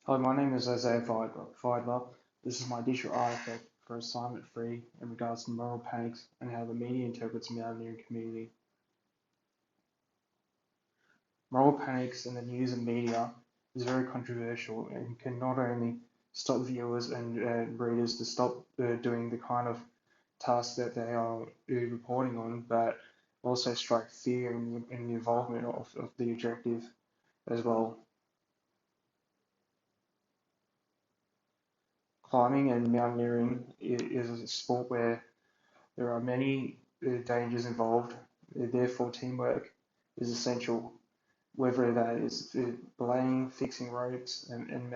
Hi, my name is Isaiah Vidler. This is my digital artifact for assignment 3 in regards to moral panics and how the media interprets the mountaineering community. Moral panics in the news and media is very controversial and can not only stop viewers and readers to stop doing the kind of tasks that they are reporting on, but also strike fear in the involvement of the objective as well. Climbing and mountaineering is a sport where there are many dangers involved, therefore teamwork is essential, whether that is belaying, fixing ropes,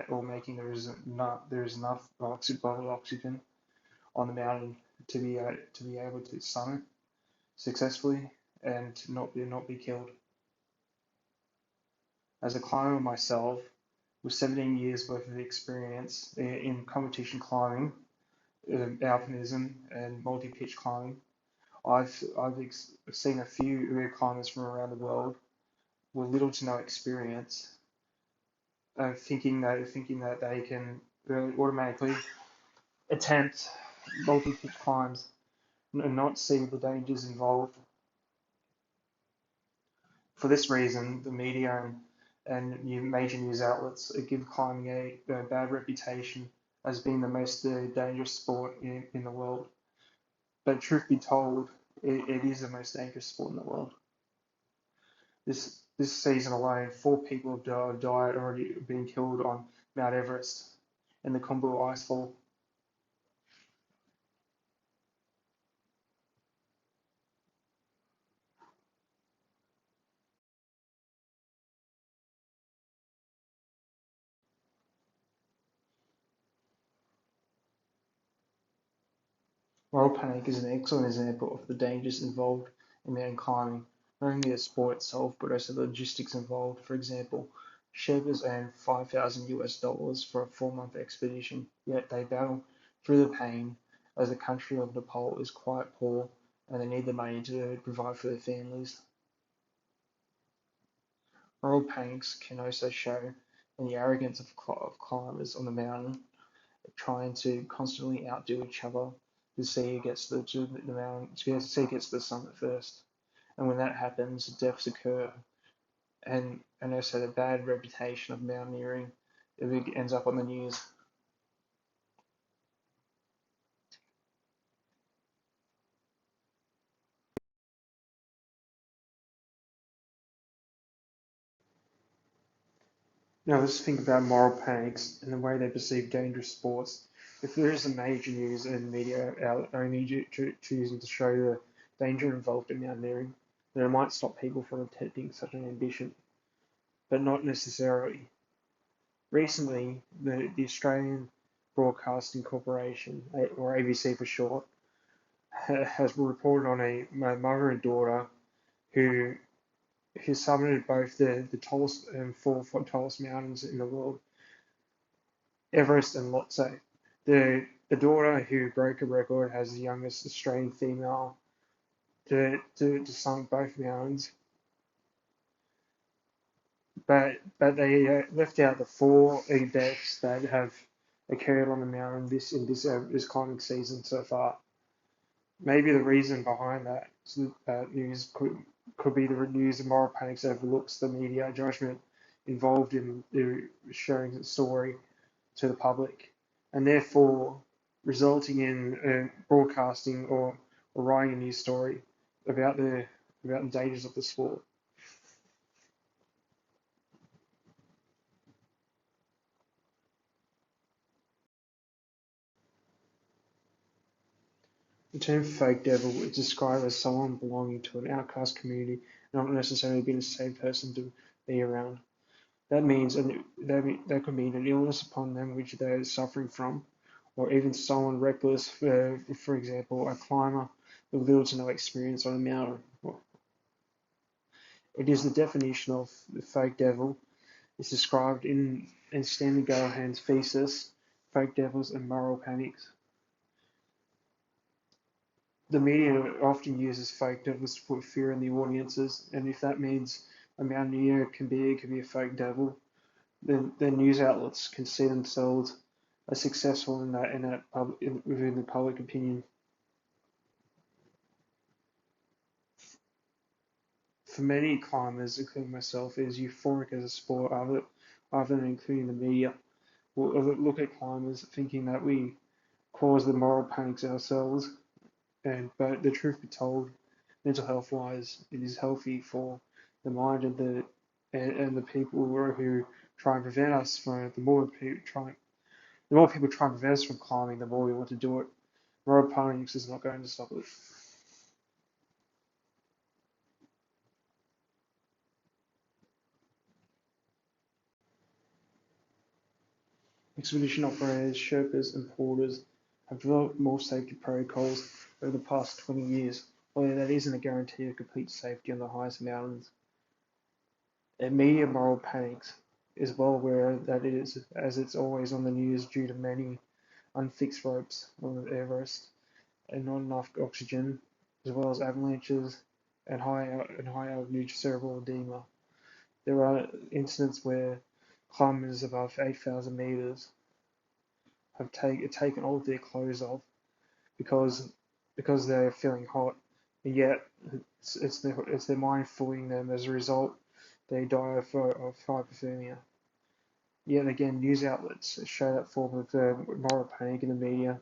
or making there is enough bottled oxygen on the mountain to be able to summit successfully and to not be killed. As a climber myself, with 17 years worth of experience in competition climbing, alpinism, and multi-pitch climbing, I've seen a few climbers from around the world with little to no experience, thinking that they can automatically attempt multi-pitch climbs and not see the dangers involved. For this reason, the media and major news outlets give climbing a bad reputation as being the most dangerous sport in the world. But truth be told, it is the most dangerous sport in the world. This season alone, 4 people have died already been killed on Mount Everest in the Khumbu icefall. Moral panic is an excellent example of the dangers involved in mountain climbing, not only the sport itself, but also the logistics involved. For example, Sherpas earn 5,000 US dollars for a 4 month expedition, yet they battle through the pain as the country of Nepal is quite poor and they need the money to provide for their families. Moral panics can also show in the arrogance of climbers on the mountain, trying to constantly outdo each other to see who gets to the mountain, to see who gets to the summit first. And when that happens, deaths occur, and also the bad reputation of mountaineering it ends up on the news. Now let's think about moral panics and the way they perceive dangerous sports. If there is a major news and media outlet only choosing to show the danger involved in mountaineering, then it might stop people from attempting such an ambition, but not necessarily. Recently, the Australian Broadcasting Corporation, or ABC for short, has reported on a mother and daughter who who summited both the tallest and 4 foot tallest mountains in the world, Everest and Lhotse. The daughter who broke a record has the youngest Australian female to summit both mountains, but they left out the 4 deaths that have occurred on the mountain this climbing season so far. Maybe the reason behind that news could be the news of moral panics overlooks the media judgment involved in sharing the story to the public, and therefore resulting in broadcasting or writing a news story about the dangers of the sport. The term "fake devil" is described as someone belonging to an outcast community, not necessarily being a safe person to be around. That means that could mean an illness upon them which they are suffering from, or even someone reckless, for example, a climber with little to no experience on a mountain. It is the definition of the fake devil. It's described in Stanley Gohan's thesis, Fake Devils and Moral Panics. The media often uses fake devils to put fear in the audiences, and if that means a mountaineer can be a fake devil, the news outlets can see themselves as successful within the public opinion. For many climbers, including myself, it is euphoric as a sport other than including the media. We'll look at climbers thinking that we cause the moral panics ourselves, but the truth be told, mental health wise, it is healthy for the mind and the people who try and prevent us from the more people try and prevent us from climbing, the more we want to do it. Moral panics is not going to stop it. Expedition operators, Sherpas, and porters have developed more safety protocols over the past 20 years, although that isn't a guarantee of complete safety on the highest mountains. And media moral panics is well aware that it is, as it's always on the news due to many unfixed ropes on Everest and not enough oxygen, as well as avalanches and high altitude cerebral edema. There are incidents where climbers above 8,000 meters have taken all of their clothes off because they're feeling hot, and yet it's their mind fooling them. As a result, they die of hypothermia. Yet again, news outlets show that form of moral panic in the media.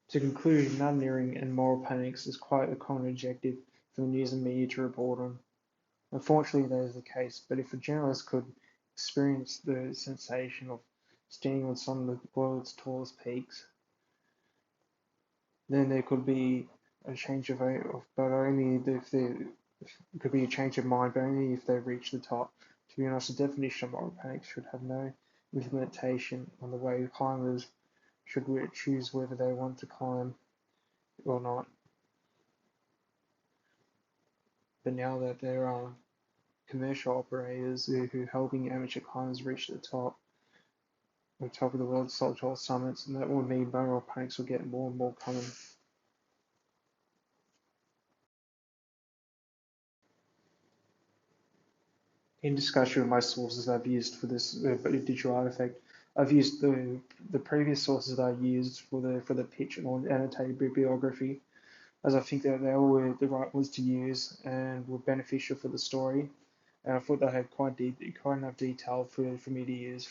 To conclude, mountaineering and moral panics is quite a common objective for the news and media to report on. Unfortunately, that is the case, but if a journalist could experience the sensation of standing on some of the world's tallest peaks, then there could be a change but only if there could be a change of mind, but only if they reach the top. To be honest, the definition of moral panic should have no implementation on the way climbers should choose whether they want to climb or not. But now that there are commercial operators who are helping amateur climbers reach the top of the world's tall summits, and that will mean moral panics will get more and more common. In discussion with my sources I've used for this digital artifact, I've used the previous sources that I used for the pitch and annotated bibliography, as I think that they were the right ones to use and were beneficial for the story, and I thought they had quite enough detail for me to use.